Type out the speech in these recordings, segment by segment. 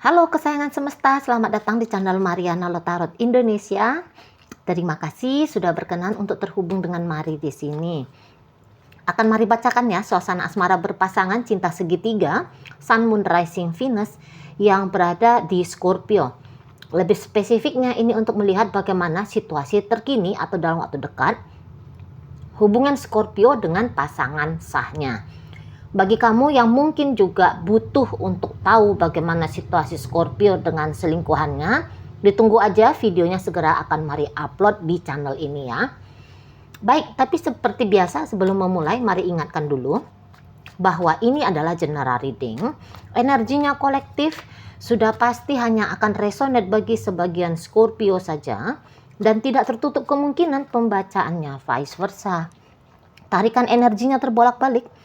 Halo kesayangan semesta, selamat datang di channel Mariana Lotarot Indonesia. Terima kasih sudah berkenan untuk terhubung dengan Mari di sini. Akan Mari bacakan ya suasana asmara berpasangan cinta segitiga Sun Moon Rising Venus yang berada di Scorpio. Lebih spesifiknya ini untuk melihat bagaimana situasi terkini atau dalam waktu dekat hubungan Scorpio dengan pasangan sahnya. Bagi kamu yang mungkin juga butuh untuk tahu bagaimana situasi Scorpio dengan selingkuhannya, ditunggu aja videonya segera akan Mari upload di channel ini ya. Baik, tapi seperti biasa sebelum memulai, mari ingatkan dulu bahwa ini adalah general reading. Energinya kolektif, sudah pasti hanya akan resonate bagi sebagian Scorpio saja dan tidak tertutup kemungkinan pembacaannya vice versa. Tarikan energinya terbolak-balik.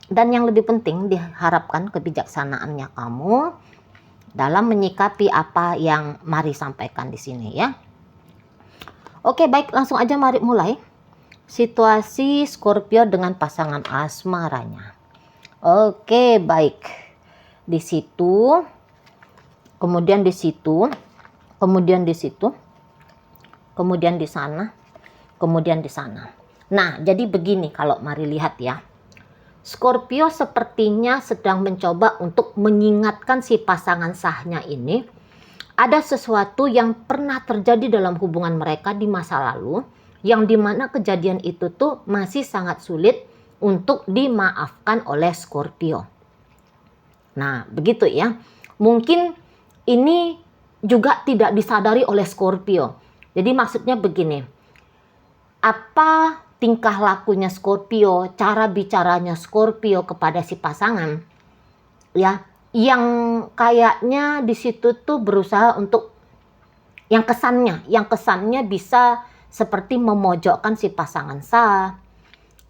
Dan yang lebih penting diharapkan kebijaksanaannya kamu dalam menyikapi apa yang Mari sampaikan di sini ya. Oke, baik, langsung aja mari mulai. Situasi Scorpio dengan pasangan asmaranya. Oke, baik. Di situ, kemudian di situ, kemudian di situ, kemudian di sana, kemudian di sana. Nah, jadi begini kalau Mari lihat ya. Scorpio sepertinya sedang mencoba untuk mengingatkan si pasangan sahnya ini ada sesuatu yang pernah terjadi dalam hubungan mereka di masa lalu yang dimana kejadian itu tuh masih sangat sulit untuk dimaafkan oleh Scorpio. Nah, begitu ya. Mungkin ini juga tidak disadari oleh Scorpio. Jadi maksudnya begini. Apa tingkah lakunya Scorpio, cara bicaranya Scorpio kepada si pasangan, ya, yang kayaknya di situ tuh berusaha untuk yang kesannya bisa seperti memojokkan si pasangan sah,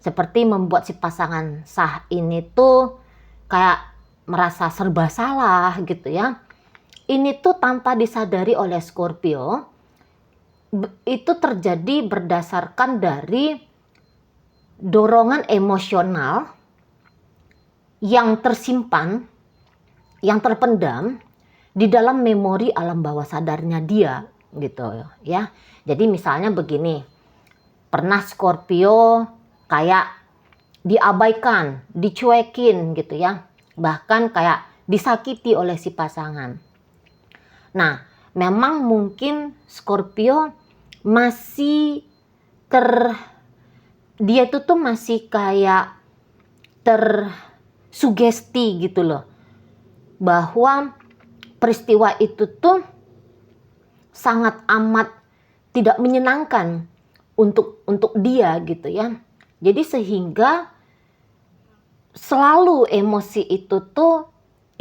seperti membuat si pasangan sah ini tuh kayak merasa serba salah gitu ya. Ini tuh tanpa disadari oleh Scorpio, itu terjadi berdasarkan dari dorongan emosional yang tersimpan, yang terpendam di dalam memori alam bawah sadarnya dia gitu ya. Jadi misalnya begini, pernah Scorpio kayak diabaikan, dicuekin gitu ya, bahkan kayak disakiti oleh si pasangan. Nah, memang mungkin Scorpio masih dia itu tuh masih kayak tersugesti gitu loh, bahwa peristiwa itu tuh sangat amat tidak menyenangkan untuk dia gitu ya. Jadi sehingga selalu emosi itu tuh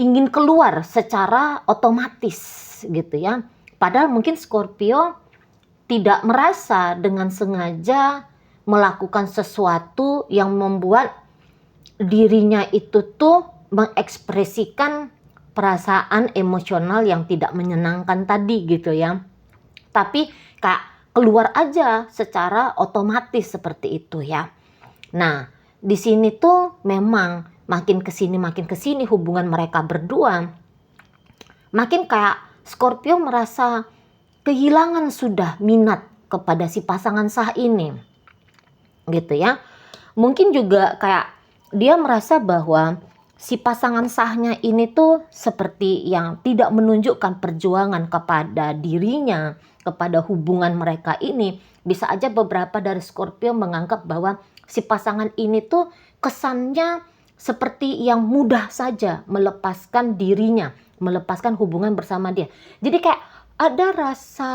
ingin keluar secara otomatis gitu ya. Padahal mungkin Scorpio tidak merasa dengan sengaja melakukan sesuatu yang membuat dirinya itu tuh mengekspresikan perasaan emosional yang tidak menyenangkan tadi gitu ya. Tapi kayak keluar aja secara otomatis seperti itu ya. Nah, di sini tuh memang makin kesini hubungan mereka berdua makin kayak Scorpio merasa kehilangan sudah minat kepada si pasangan sah ini. Gitu ya. Mungkin juga kayak dia merasa bahwa si pasangan sahnya ini tuh seperti yang tidak menunjukkan perjuangan kepada dirinya, kepada hubungan mereka ini. Bisa aja beberapa dari Scorpio menganggap bahwa si pasangan ini tuh kesannya seperti yang mudah saja melepaskan dirinya, melepaskan hubungan bersama dia. Jadi kayak ada rasa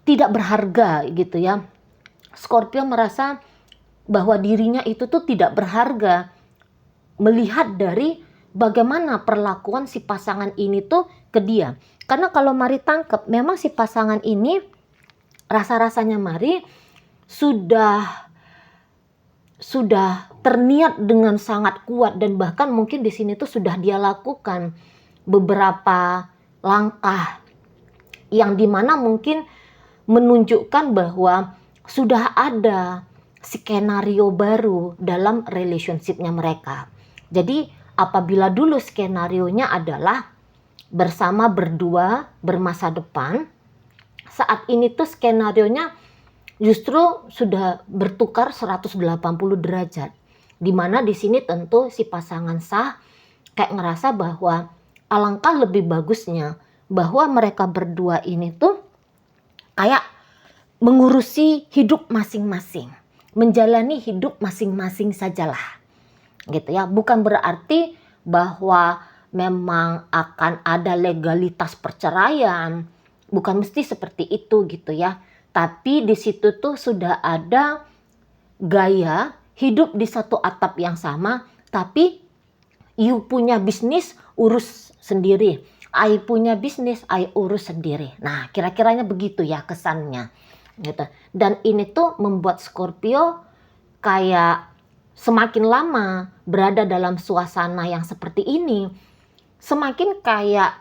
tidak berharga gitu ya. Scorpio merasa bahwa dirinya itu tuh tidak berharga melihat dari bagaimana perlakuan si pasangan ini tuh ke dia. Karena kalau Mari tangkap, memang si pasangan ini rasa-rasanya Mari sudah terniat dengan sangat kuat dan bahkan mungkin di sini tuh sudah dia lakukan beberapa langkah yang dimana mungkin menunjukkan bahwa sudah ada skenario baru dalam relationship-nya mereka. Jadi apabila dulu skenarionya adalah bersama berdua bermasa depan, saat ini tuh skenarionya justru sudah bertukar 180 derajat. Dimana di sini tentu si pasangan sah kayak ngerasa bahwa alangkah lebih bagusnya bahwa mereka berdua ini tuh kayak mengurusi hidup masing-masing, menjalani hidup masing-masing sajalah, gitu ya. Bukan berarti bahwa memang akan ada legalitas perceraian, bukan mesti seperti itu gitu ya. Tapi di situ tuh sudah ada gaya hidup di satu atap yang sama, tapi you punya bisnis urus sendiri, I punya bisnis I urus sendiri. Nah, kira-kiranya begitu ya kesannya gitu. Dan ini tuh membuat Scorpio kayak semakin lama berada dalam suasana yang seperti ini, semakin kayak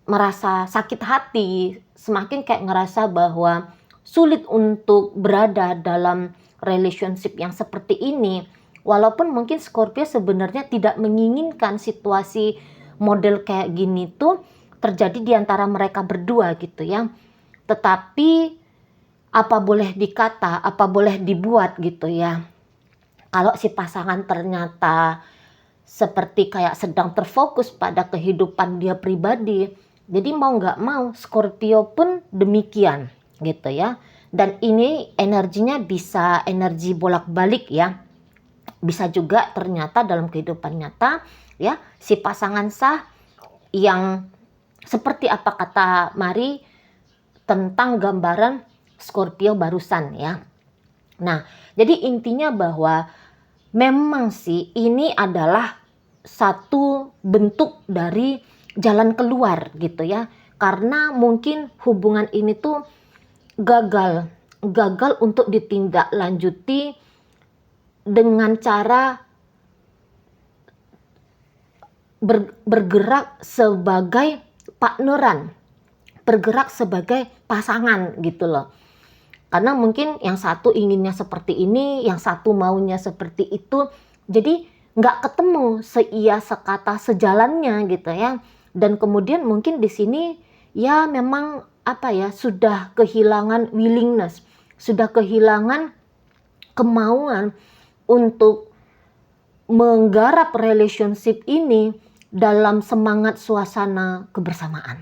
merasa sakit hati, semakin kayak ngerasa bahwa sulit untuk berada dalam relationship yang seperti ini. Walaupun mungkin Scorpio sebenarnya tidak menginginkan situasi model kayak gini tuh terjadi di antara mereka berdua gitu ya. Tetapi apa boleh dikata, apa boleh dibuat gitu ya. Kalau si pasangan ternyata seperti kayak sedang terfokus pada kehidupan dia pribadi, jadi mau nggak mau Scorpio pun demikian gitu ya. Dan ini energinya bisa energi bolak-balik ya. Bisa juga ternyata dalam kehidupan nyata ya si pasangan sah yang seperti apa kata Mari tentang gambaran Scorpio barusan ya. Nah, jadi intinya bahwa memang sih ini adalah satu bentuk dari jalan keluar gitu ya. Karena mungkin hubungan ini tuh gagal untuk ditindaklanjuti dengan cara bergerak sebagai partneran, bergerak sebagai pasangan gitu loh. Karena mungkin yang satu inginnya seperti ini, yang satu maunya seperti itu, jadi nggak ketemu seia sekata sejalannya gitu ya. Dan kemudian mungkin di sini ya memang apa ya, sudah kehilangan willingness, sudah kehilangan kemauan untuk menggarap relationship ini dalam semangat suasana kebersamaan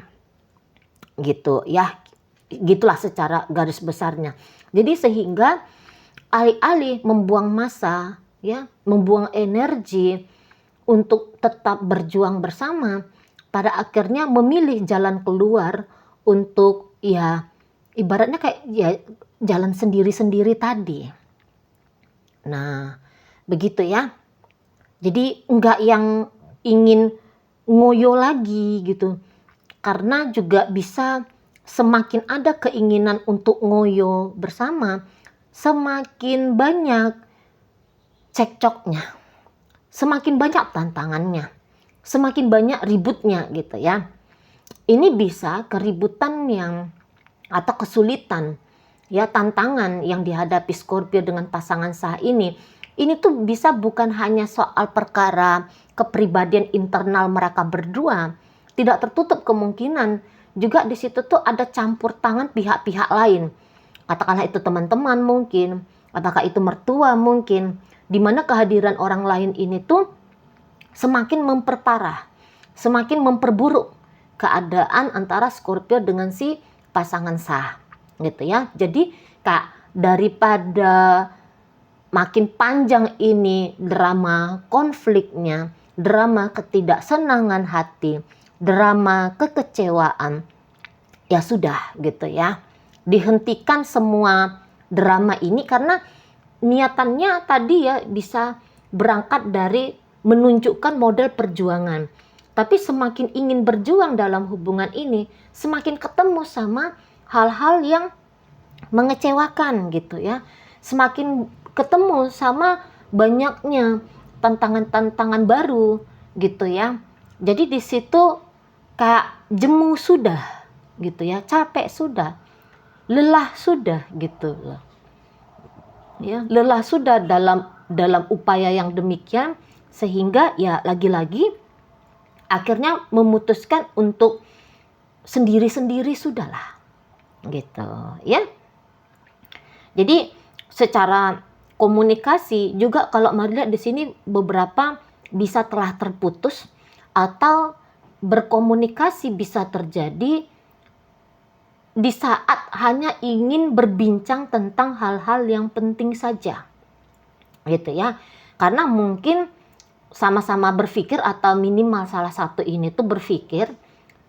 gitu ya. Gitulah secara garis besarnya. Jadi sehingga alih-alih membuang masa ya, membuang energi untuk tetap berjuang bersama, pada akhirnya memilih jalan keluar untuk ya ibaratnya kayak ya jalan sendiri-sendiri tadi. Nah, begitu ya. Jadi enggak yang ingin ngoyo lagi gitu. Karena juga bisa semakin ada keinginan untuk ngoyo bersama, semakin banyak cekcoknya, semakin banyak tantangannya, semakin banyak ributnya gitu ya. Ini bisa keributan yang atau kesulitan ya, tantangan yang dihadapi Scorpio dengan pasangan sah ini tuh bisa bukan hanya soal perkara kepribadian internal mereka berdua, tidak tertutup kemungkinan juga di situ tuh ada campur tangan pihak-pihak lain. Katakanlah itu teman-teman mungkin, apakah itu mertua mungkin, di mana kehadiran orang lain ini tuh semakin memperparah, semakin memperburuk keadaan antara Scorpio dengan si pasangan sah gitu ya. Jadi Kak, daripada makin panjang ini drama konfliknya, drama ketidaksenangan hati, drama kekecewaan, ya sudah gitu ya, dihentikan semua drama ini. Karena niatannya tadi ya bisa berangkat dari menunjukkan model perjuangan, tapi semakin ingin berjuang dalam hubungan ini, semakin ketemu sama hal-hal yang mengecewakan gitu ya, semakin ketemu sama banyaknya tantangan-tantangan baru gitu ya. Jadi di situ kayak jemu sudah gitu ya, capek sudah, lelah sudah gitu loh. Ya, lelah sudah dalam upaya yang demikian, Sehingga ya lagi-lagi akhirnya memutuskan untuk sendiri-sendiri sudahlah gitu ya. Jadi secara komunikasi juga kalau Mari lihat di sini beberapa bisa telah terputus atau berkomunikasi bisa terjadi di saat hanya ingin berbincang tentang hal-hal yang penting saja gitu ya. Karena mungkin sama-sama berpikir atau minimal salah satu ini tuh berpikir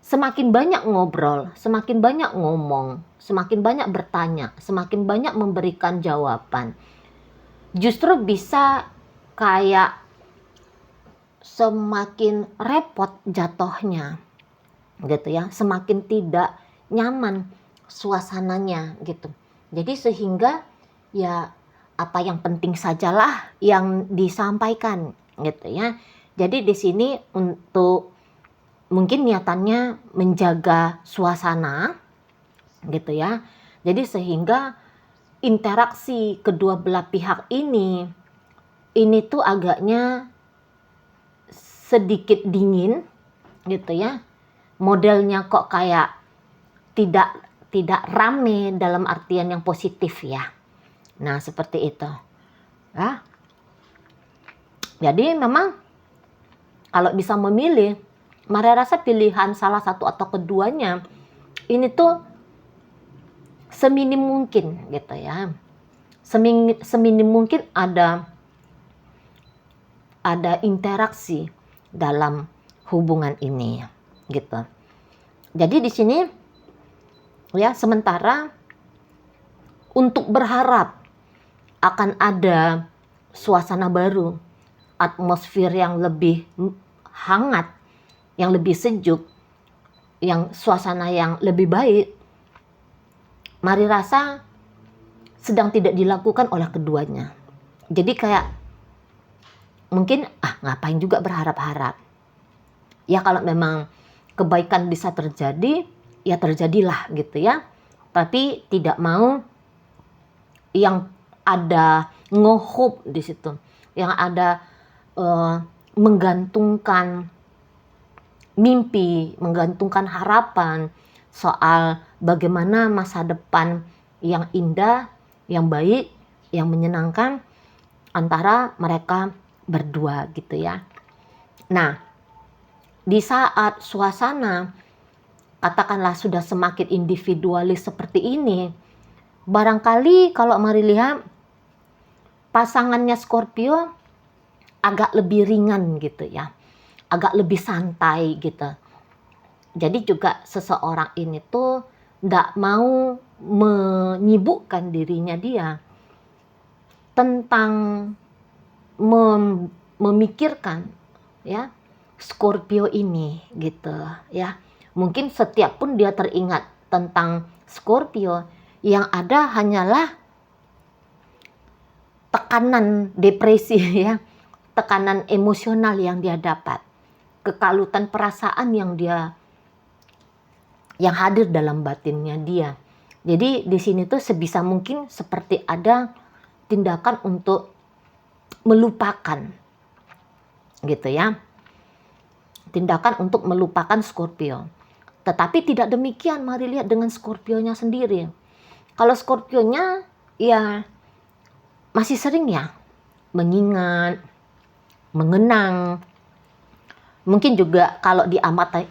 semakin banyak ngobrol, semakin banyak ngomong, semakin banyak bertanya, semakin banyak memberikan jawaban, justru bisa kayak semakin repot jatuhnya gitu ya, semakin tidak nyaman suasananya gitu. Jadi sehingga ya apa yang penting sajalah yang disampaikan gitu ya. Jadi di sini untuk mungkin niatannya menjaga suasana gitu ya. Jadi sehingga interaksi kedua belah pihak ini tuh agaknya sedikit dingin gitu ya. Modelnya kok kayak tidak rame dalam artian yang positif ya. Nah, seperti itu. Ya. Jadi memang kalau bisa memilih, Mari rasa pilihan salah satu atau keduanya ini tuh seminim mungkin gitu ya. Seminim mungkin ada interaksi dalam hubungan ini gitu. Jadi di sini ya sementara untuk berharap akan ada suasana baru, atmosfer yang lebih hangat, yang lebih sejuk, yang suasana yang lebih baik, Mari rasa sedang tidak dilakukan oleh keduanya. Jadi kayak mungkin ngapain juga berharap-harap. Ya kalau memang kebaikan bisa terjadi, ya terjadilah gitu ya. Tapi tidak mau yang ada nge-hope di situ, yang ada menggantungkan mimpi, menggantungkan harapan soal bagaimana masa depan yang indah, yang baik, yang menyenangkan antara mereka berdua gitu ya. Nah, di saat suasana katakanlah sudah semakin individualis seperti ini, barangkali kalau Mari lihat pasangannya Scorpio agak lebih ringan gitu ya, agak lebih santai gitu. Jadi juga seseorang ini tuh tidak mau menyibukkan dirinya dia tentang memikirkan ya Scorpio ini gitu ya. Mungkin setiap pun dia teringat tentang Scorpio, yang ada hanyalah tekanan depresi ya, tekanan emosional yang dia dapat, kekalutan perasaan yang hadir dalam batinnya dia. Jadi di sini tuh sebisa mungkin seperti ada tindakan untuk melupakan gitu ya. Tindakan untuk melupakan Scorpio. Tetapi tidak demikian Mari lihat dengan Scorpionya sendiri. Kalau Scorpionya ya masih sering ya mengingat, mengenang. Mungkin juga kalau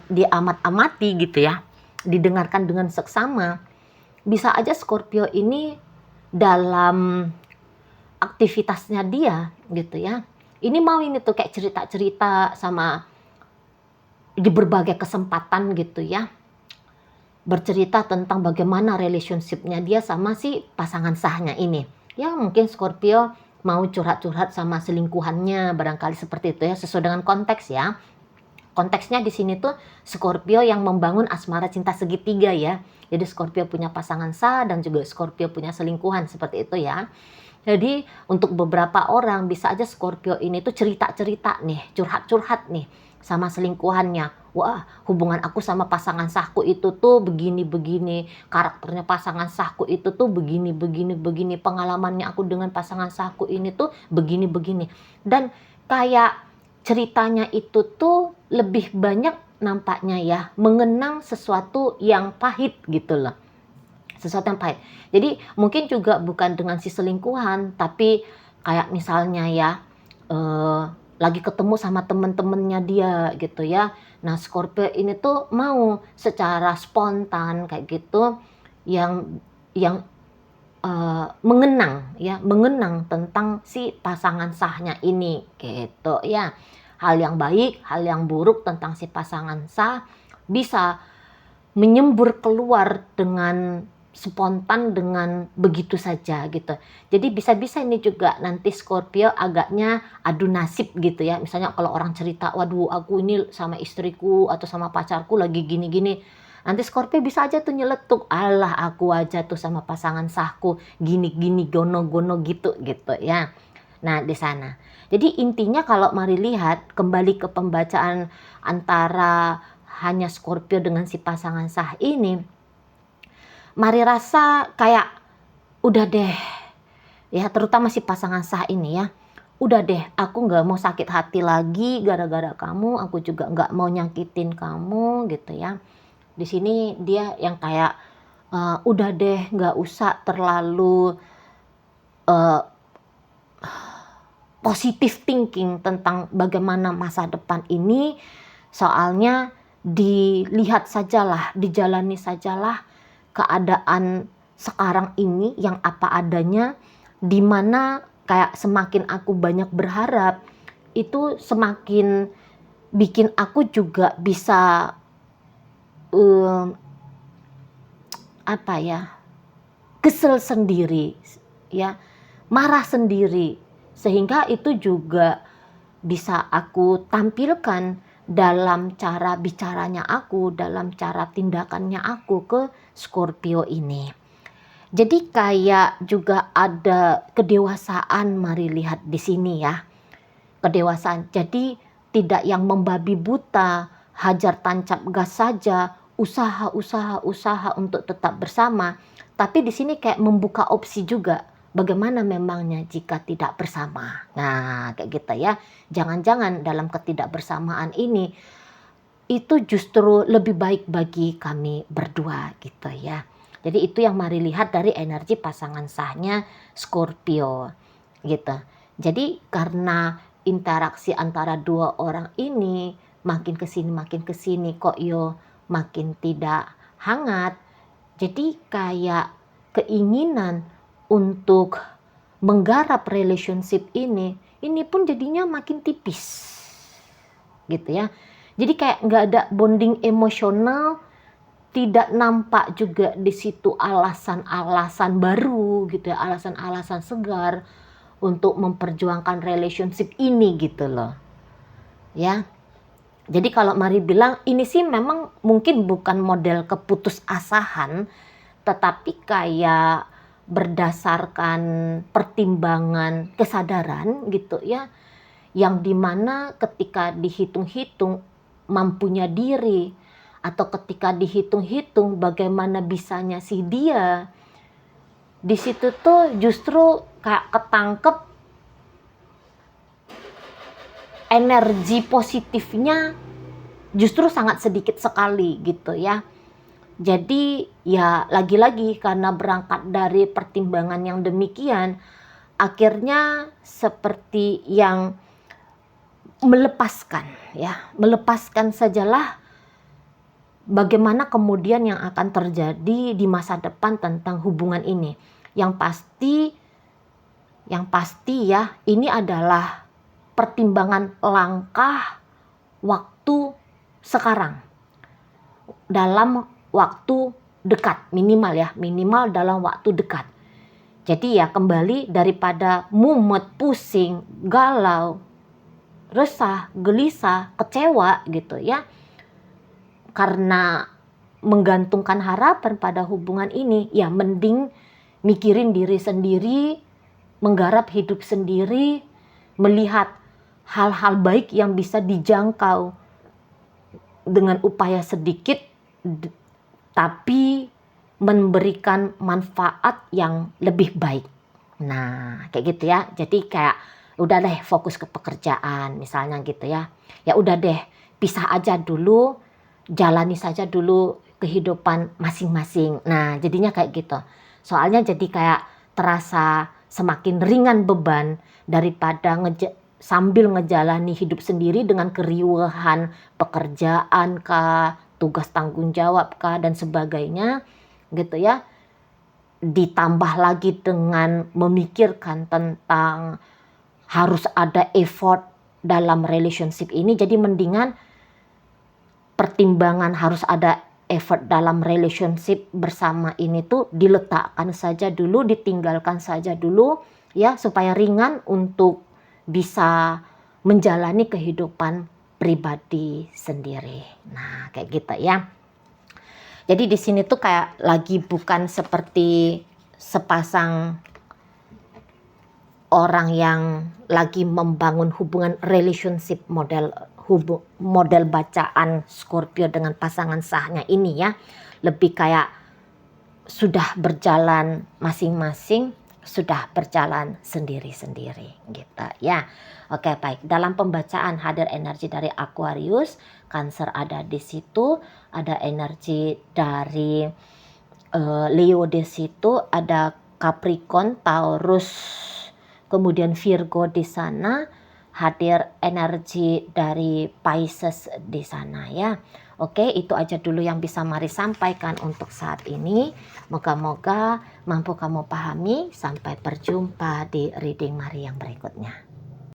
diamat-amati gitu ya, didengarkan dengan seksama, bisa aja Scorpio ini dalam aktivitasnya dia gitu ya. Ini mau ini tuh kayak cerita-cerita sama di berbagai kesempatan gitu ya. Bercerita tentang bagaimana relationship-nya dia sama si pasangan sahnya ini. Ya mungkin Scorpio mau curhat-curhat sama selingkuhannya, barangkali seperti itu ya, sesuai dengan konteks ya. Konteksnya di sini tuh Scorpio yang membangun asmara cinta segitiga ya. Jadi Scorpio punya pasangan sah dan juga Scorpio punya selingkuhan seperti itu ya. Jadi untuk beberapa orang bisa aja Scorpio ini tuh cerita-cerita nih, curhat-curhat nih sama selingkuhannya. Wah, hubungan aku sama pasangan sahku itu tuh begini-begini, karakternya pasangan sahku itu tuh begini-begini, pengalamannya aku dengan pasangan sahku ini tuh begini-begini. Dan kayak ceritanya itu tuh lebih banyak nampaknya ya mengenang sesuatu yang pahit gitu loh. Sesuatu yang pahit. Jadi mungkin juga bukan dengan si selingkuhan, tapi kayak misalnya ya lagi ketemu sama temen-temennya dia gitu ya. Nah, Scorpio ini tuh mau secara spontan kayak gitu yang mengenang ya, mengenang tentang si pasangan sahnya ini gitu ya. Hal yang baik, hal yang buruk tentang si pasangan sah bisa menyembur keluar dengan spontan, dengan begitu saja gitu. Jadi bisa-bisa ini juga nanti Scorpio agaknya adu nasib gitu ya. Misalnya kalau orang cerita, waduh aku ini sama istriku atau sama pacarku lagi gini-gini. Nanti Scorpio bisa aja tuh nyeletuk, alah aku aja tuh sama pasangan sahku gini-gini gono-gono gitu ya. Nah di sana. Jadi intinya kalau mari lihat kembali ke pembacaan antara hanya Scorpio dengan si pasangan sah ini, mari rasa kayak udah deh ya, terutama si pasangan sah ini ya, udah deh aku nggak mau sakit hati lagi gara-gara kamu, aku juga nggak mau nyakitin kamu gitu ya. Di sini dia yang kayak udah deh nggak usah terlalu positive thinking tentang bagaimana masa depan ini, soalnya dilihat sajalah, dijalani sajalah keadaan sekarang ini yang apa adanya, dimana kayak semakin aku banyak berharap, itu semakin bikin aku juga bisa apa ya, kesel sendiri ya, marah sendiri, sehingga itu juga bisa aku tampilkan dalam cara bicaranya aku, dalam cara tindakannya aku ke Scorpio ini. Jadi kayak juga ada kedewasaan, mari lihat di sini ya. Kedewasaan. Jadi tidak yang membabi buta, hajar tancap gas saja, usaha untuk tetap bersama. Tapi di sini kayak membuka opsi juga. Bagaimana memangnya jika tidak bersama? Nah, kayak gitu ya. Jangan-jangan dalam ketidakbersamaan ini itu justru lebih baik bagi kami berdua gitu ya. Jadi itu yang mari lihat dari energi pasangan sahnya Scorpio gitu. Jadi karena interaksi antara dua orang ini makin ke sini kok yo makin tidak hangat. Jadi kayak keinginan untuk menggarap relationship ini pun jadinya makin tipis gitu ya. Jadi kayak nggak ada bonding emosional, tidak nampak juga di situ alasan-alasan baru gitu ya, alasan-alasan segar untuk memperjuangkan relationship ini gitu loh ya. Jadi kalau mari bilang ini sih memang mungkin bukan model keputusasaan, tetapi kayak berdasarkan pertimbangan kesadaran gitu ya, yang dimana ketika dihitung-hitung mampunya diri, atau ketika dihitung-hitung bagaimana bisanya si dia, di situ tuh justru kayak ketangkep energi positifnya justru sangat sedikit sekali gitu ya. Jadi ya lagi-lagi karena berangkat dari pertimbangan yang demikian, akhirnya seperti yang melepaskan sajalah bagaimana kemudian yang akan terjadi di masa depan tentang hubungan ini. Yang pasti ya, ini adalah pertimbangan langkah waktu sekarang, dalam waktu dekat, minimal dalam waktu dekat. Jadi ya kembali daripada mumet, pusing, galau, resah, gelisah, kecewa gitu ya, karena menggantungkan harapan pada hubungan ini, ya mending mikirin diri sendiri, menggarap hidup sendiri, melihat hal-hal baik yang bisa dijangkau dengan upaya sedikit, tapi memberikan manfaat yang lebih baik. Nah, kayak gitu ya. Jadi kayak udah deh fokus ke pekerjaan misalnya gitu ya. Ya udah deh, pisah aja dulu, jalani saja dulu kehidupan masing-masing. Nah, jadinya kayak gitu. Soalnya jadi kayak terasa semakin ringan beban daripada sambil ngejalani hidup sendiri dengan keriuhan pekerjaan kah, tugas tanggung jawab kah, dan sebagainya gitu ya. Ditambah lagi dengan memikirkan tentang harus ada effort dalam relationship ini, jadi mendingan pertimbangan harus ada effort dalam relationship bersama ini tuh diletakkan saja dulu, ditinggalkan saja dulu ya, supaya ringan untuk bisa menjalani kehidupan pribadi sendiri. Nah, kayak gitu ya. Jadi di sini tuh kayak lagi bukan seperti sepasang orang yang lagi membangun hubungan relationship model bacaan Scorpio dengan pasangan sahnya ini ya. Lebih kayak sudah berjalan masing-masing, sudah berjalan sendiri-sendiri gitu ya. Oke, baik. Dalam pembacaan hadir energi dari Aquarius, Cancer ada di situ, ada energi dari Leo di situ, ada Capricorn, Taurus, kemudian Virgo di sana, hadir energi dari Pisces di sana ya. Oke, itu aja dulu yang bisa Mari sampaikan untuk saat ini. Moga-moga mampu kamu pahami. Sampai berjumpa di reading Mari yang berikutnya.